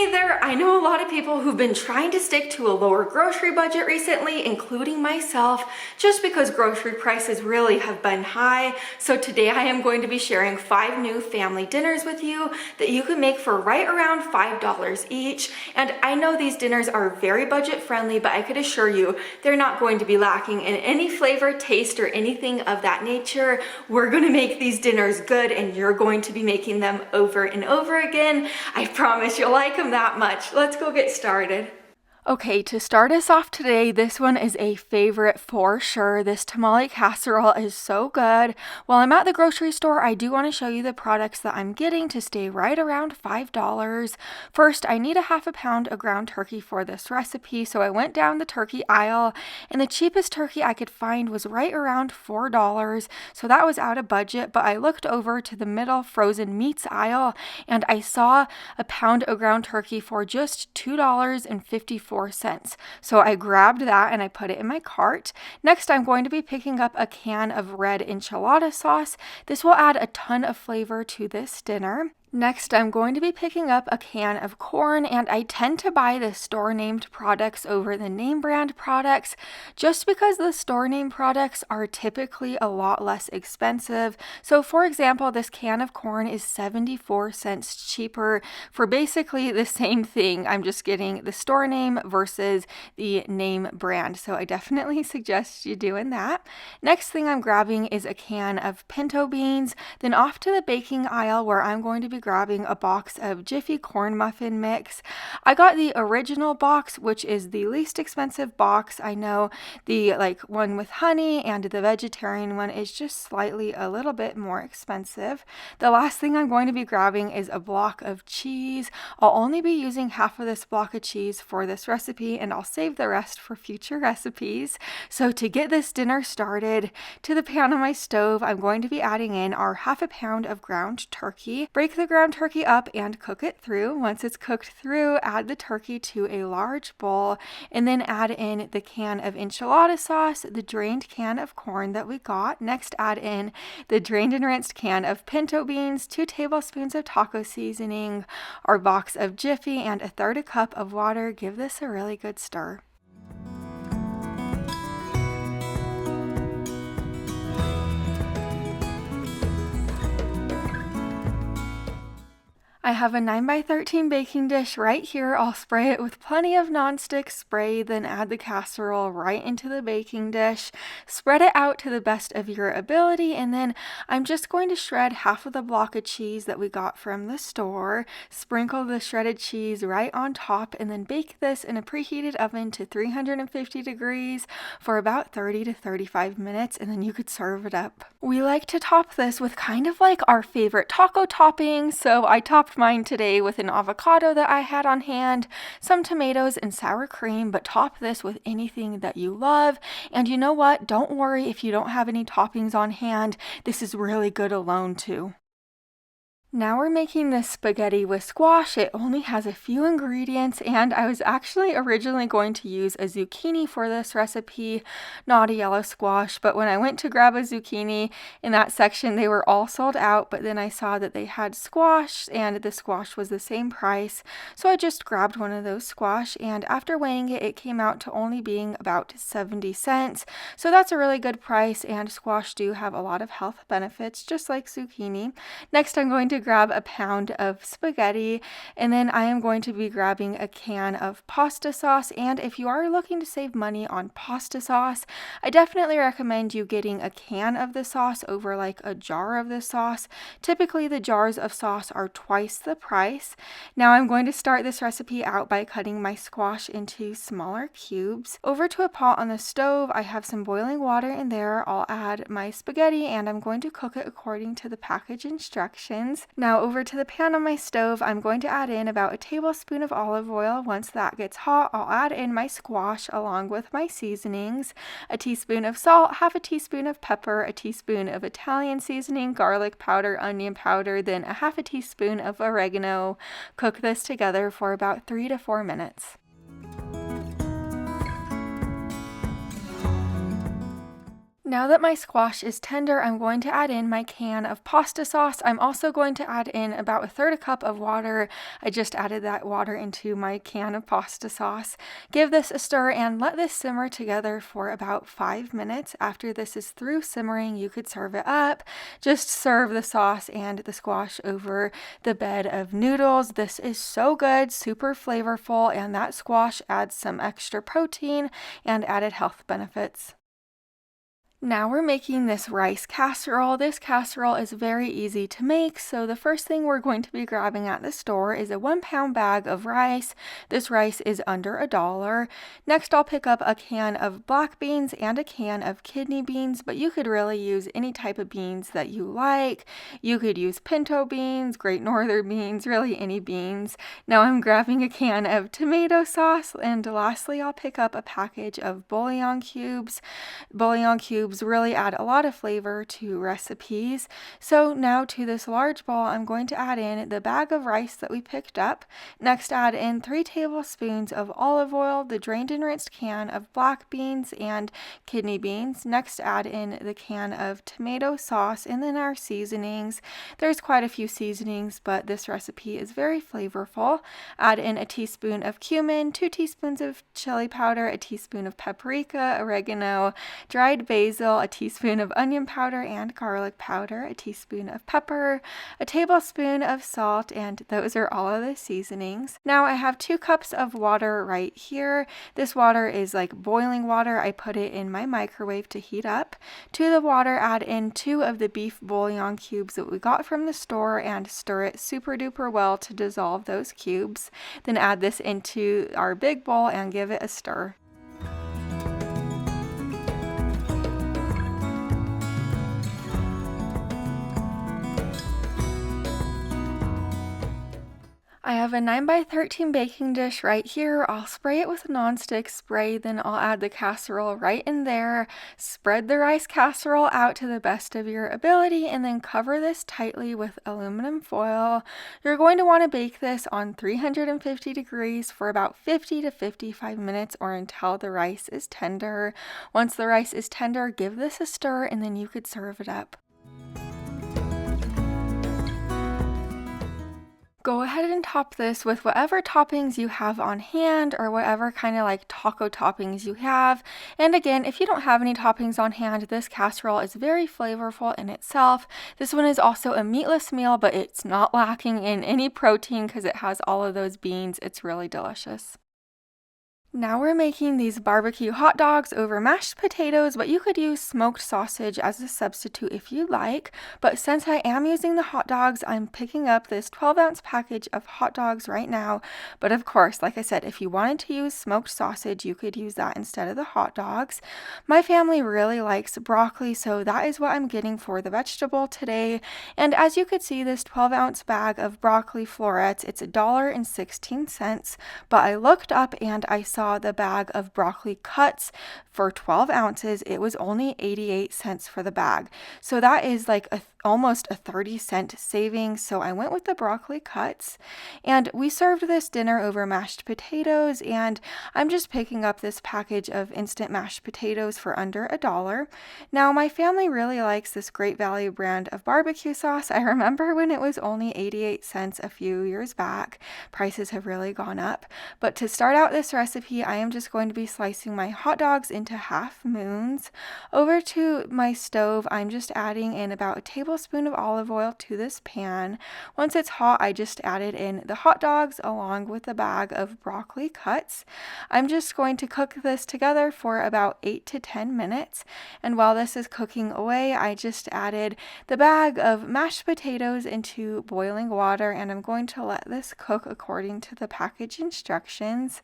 Hey there, I know a lot of people who've been trying to stick to a lower grocery budget recently, including myself, just because grocery prices really have been high. So today I am going to be sharing 5 new family dinners with you that you can make for right around $5 each. And I know these dinners are very budget friendly, but I could assure you they're not going to be lacking in any flavor, taste, or anything of that nature. We're going to make these dinners good and you're going to be making them over and over again. I promise you'll like them that much. Let's go get started. Okay, to start us off today, this one is a favorite for sure. This tamale casserole is so good. While I'm at the grocery store, I do want to show you the products that I'm getting to stay right around $5. First, I need a half a pound of ground turkey for this recipe, so I went down the turkey aisle, and the cheapest turkey I could find was right around $4, so that was out of budget, but I looked over to the middle frozen meats aisle, and I saw a pound of ground turkey for just $2.54. So I grabbed that and I put it in my cart. Next, I'm going to be picking up a can of red enchilada sauce. This will add a ton of flavor to this dinner. Next, I'm going to be picking up a can of corn, and I tend to buy the store-named products over the name brand products just because the store-name products are typically a lot less expensive. So for example, this can of corn is 74 cents cheaper for basically the same thing. I'm just getting the store name versus the name brand. So I definitely suggest you doing that. Next thing I'm grabbing is a can of pinto beans, then off to the baking aisle where I'm going to be grabbing a box of Jiffy corn muffin mix. I got the original box, which is the least expensive box. I know the one with honey and the vegetarian one is just slightly a little bit more expensive. The last thing I'm going to be grabbing is a block of cheese. I'll only be using half of this block of cheese for this recipe, and I'll save the rest for future recipes. So to get this dinner started, to the pan on my stove, I'm going to be adding in our half a pound of ground turkey. Break the ground turkey up and cook it through. Once it's cooked through, add the turkey to a large bowl and then add in the can of enchilada sauce, the drained can of corn that we got. Next, add in the drained and rinsed can of pinto beans, 2 tablespoons of taco seasoning, our box of Jiffy, and a third a cup of water. Give this a really good stir. I have a 9x13 baking dish right here. I'll spray it with plenty of nonstick spray, then add the casserole right into the baking dish. Spread it out to the best of your ability, and then I'm just going to shred half of the block of cheese that we got from the store. Sprinkle the shredded cheese right on top, and then bake this in a preheated oven to 350 degrees for about 30 to 35 minutes, and then you could serve it up. We like to top this with kind of like our favorite taco topping, so I topped mine today with an avocado that I had on hand, some tomatoes, and sour cream, but top this with anything that you love. And you know what? Don't worry if you don't have any toppings on hand. This is really good alone too. Now we're making this spaghetti with squash. It only has a few ingredients, and I was actually originally going to use a zucchini for this recipe, not a yellow squash, but when I went to grab a zucchini in that section, they were all sold out, but then I saw that they had squash, and the squash was the same price, so I just grabbed one of those squash, and after weighing it, it came out to only being about 70 cents, so that's a really good price, and squash do have a lot of health benefits, just like zucchini. Next, I'm going to grab a pound of spaghetti, and then I am going to be grabbing a can of pasta sauce. And if you are looking to save money on pasta sauce, I definitely recommend you getting a can of the sauce over like a jar of the sauce. Typically the jars of sauce are twice the price. Now I'm going to start this recipe out by cutting my squash into smaller cubes. Over to a pot on the stove, I have some boiling water in there. I'll add my spaghetti and I'm going to cook it according to the package instructions. Now over to the pan on my stove, I'm going to add in about a tablespoon of olive oil. Once that gets hot, I'll add in my squash along with my seasonings, a teaspoon of salt, half a teaspoon of pepper, a teaspoon of Italian seasoning, garlic powder, onion powder, then a half a teaspoon of oregano. Cook this together for about 3 to 4 minutes. Now that my squash is tender, I'm going to add in my can of pasta sauce. I'm also going to add in about a third a cup of water. I just added that water into my can of pasta sauce. Give this a stir and let this simmer together for about 5 minutes. After this is through simmering, you could serve it up. Just serve the sauce and the squash over the bed of noodles. This is so good, super flavorful, and that squash adds some extra protein and added health benefits. Now we're making this rice casserole. This casserole is very easy to make, so the first thing we're going to be grabbing at the store is a 1-pound bag of rice. This rice is under $1. Next, I'll pick up a can of black beans and a can of kidney beans, but you could really use any type of beans that you like. You could use pinto beans, great northern beans, really any beans. Now I'm grabbing a can of tomato sauce, and lastly, I'll pick up a package of bouillon cubes. Bouillon cubes really add a lot of flavor to recipes. So now to this large bowl, I'm going to add in the bag of rice that we picked up. Next, add in 3 tablespoons of olive oil, the drained and rinsed can of black beans and kidney beans. Next, add in the can of tomato sauce and then our seasonings. There's quite a few seasonings, but this recipe is very flavorful. Add in a teaspoon of cumin, 2 teaspoons of chili powder, a teaspoon of paprika, oregano, dried basil, a teaspoon of onion powder and garlic powder, a teaspoon of pepper, a tablespoon of salt, and those are all of the seasonings. Now I have 2 cups of water right here. This water is like boiling water. I put it in my microwave to heat up. To the water, add in 2 of the beef bouillon cubes that we got from the store and stir it super duper well to dissolve those cubes. Then add this into our big bowl and give it a stir. I have a 9x13 baking dish right here. I'll spray it with a nonstick spray, then I'll add the casserole right in there. Spread the rice casserole out to the best of your ability and then cover this tightly with aluminum foil. You're going to want to bake this on 350 degrees for about 50 to 55 minutes or until the rice is tender. Once the rice is tender, give this a stir and then you could serve it up. Go ahead and top this with whatever toppings you have on hand or whatever kind of like taco toppings you have. And again, if you don't have any toppings on hand, this casserole is very flavorful in itself. This one is also a meatless meal, but it's not lacking in any protein because it has all of those beans. It's really delicious. Now we're making these barbecue hot dogs over mashed potatoes, but you could use smoked sausage as a substitute if you like. But since I am using the hot dogs, I'm picking up this 12-ounce package of hot dogs right now. But of course, like I said, if you wanted to use smoked sausage, you could use that instead of the hot dogs. My family really likes broccoli, so that is what I'm getting for the vegetable today. And as you could see, this 12-ounce bag of broccoli florets, it's $1.16. But I looked up and I saw the bag of broccoli cuts for 12 ounces. It was only 88 cents for the bag. So that is like almost a 30-cent savings. So I went with the broccoli cuts and we served this dinner over mashed potatoes, and I'm just picking up this package of instant mashed potatoes for under $1. Now my family really likes this Great Value brand of barbecue sauce. I remember when it was only 88 cents a few years back. Prices have really gone up. But to start out this recipe, I am just going to be slicing my hot dogs into half moons. Over to my stove, I'm just adding in about a tablespoon of olive oil to this pan. Once it's hot, I just added in the hot dogs along with the bag of broccoli cuts. I'm just going to cook this together for about 8 to 10 minutes. And while this is cooking away, I just added the bag of mashed potatoes into boiling water, and I'm going to let this cook according to the package instructions.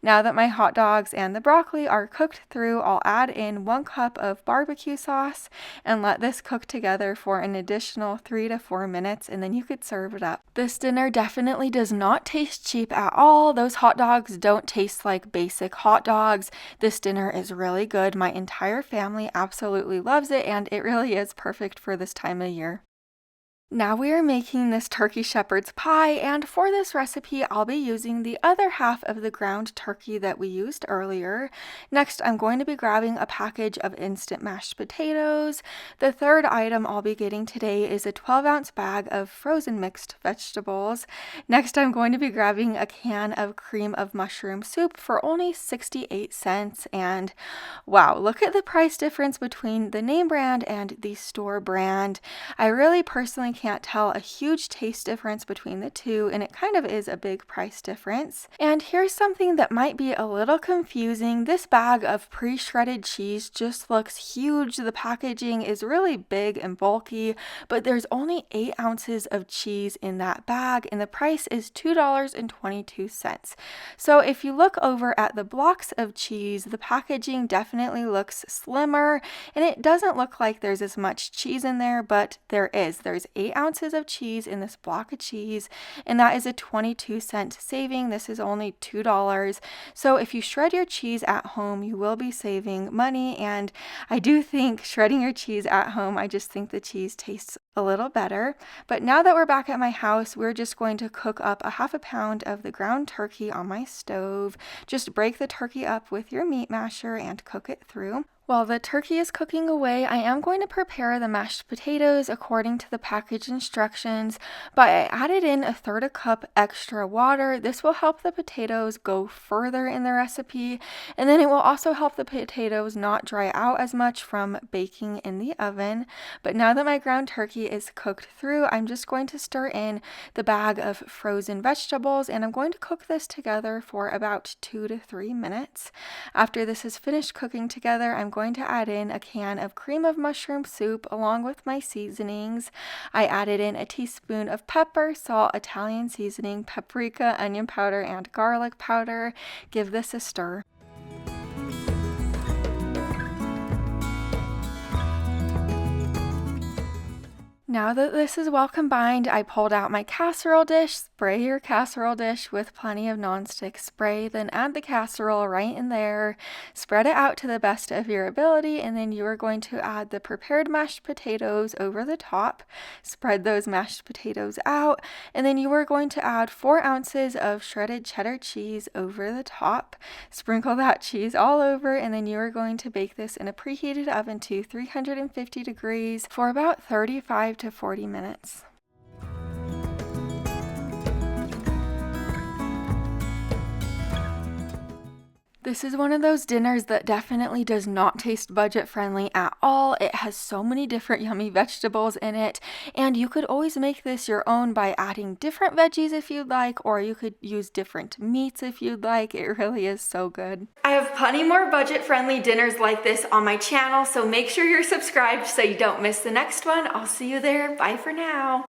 Now that my hot dogs and the broccoli are cooked through, I'll add in 1 cup of barbecue sauce and let this cook together for an additional 3 to 4 minutes, and then you could serve it up. This dinner definitely does not taste cheap at all. Those hot dogs don't taste like basic hot dogs. This dinner is really good. My entire family absolutely loves it, and it really is perfect for this time of year. Now we are making this turkey shepherd's pie, and for this recipe I'll be using the other half of the ground turkey that we used earlier. Next, I'm going to be grabbing a package of instant mashed potatoes. The third item I'll be getting today is a 12-ounce bag of frozen mixed vegetables. Next, I'm going to be grabbing a can of cream of mushroom soup for only 68 cents. And wow, look at the price difference between the name brand and the store brand. I really personally can't tell a huge taste difference between the two, and it kind of is a big price difference. And here's something that might be a little confusing. This bag of pre-shredded cheese just looks huge. The packaging is really big and bulky, but there's only 8 ounces of cheese in that bag, and the price is $2.22. So if you look over at the blocks of cheese, the packaging definitely looks slimmer, and it doesn't look like there's as much cheese in there, but there is. There's 8 ounces of cheese in this block of cheese, and that is a 22-cent saving. This is only $2. So if you shred your cheese at home, you will be saving money, and I do think shredding your cheese at home, I just think the cheese tastes a little better. But now that we're back at my house, we're just going to cook up a half a pound of the ground turkey on my stove. Just break the turkey up with your meat masher and cook it through. While the turkey is cooking away, I am going to prepare the mashed potatoes according to the package instructions, but I added in 1/3 cup extra water. This will help the potatoes go further in the recipe, and then it will also help the potatoes not dry out as much from baking in the oven. But now that my ground turkey is cooked through, I'm just going to stir in the bag of frozen vegetables, and I'm going to cook this together for about 2 to 3 minutes. After this is finished cooking together, I'm going to add in a can of cream of mushroom soup along with my seasonings. I added in a teaspoon of pepper, salt, Italian seasoning, paprika, onion powder, and garlic powder. Give this a stir. Now that this is well combined, I pulled out my casserole dish. Spray your casserole dish with plenty of nonstick spray, then add the casserole right in there. Spread it out to the best of your ability, and then you are going to add the prepared mashed potatoes over the top. Spread those mashed potatoes out, and then you are going to add 4 ounces of shredded cheddar cheese over the top. Sprinkle that cheese all over, and then you are going to bake this in a preheated oven to 350 degrees for about 35 to 40 minutes. This is one of those dinners that definitely does not taste budget friendly at all. It has so many different yummy vegetables in it, and you could always make this your own by adding different veggies if you'd like, or you could use different meats if you'd like. It really is so good. I have plenty more budget friendly dinners like this on my channel, so make sure you're subscribed so you don't miss the next one. I'll see you there. Bye for now.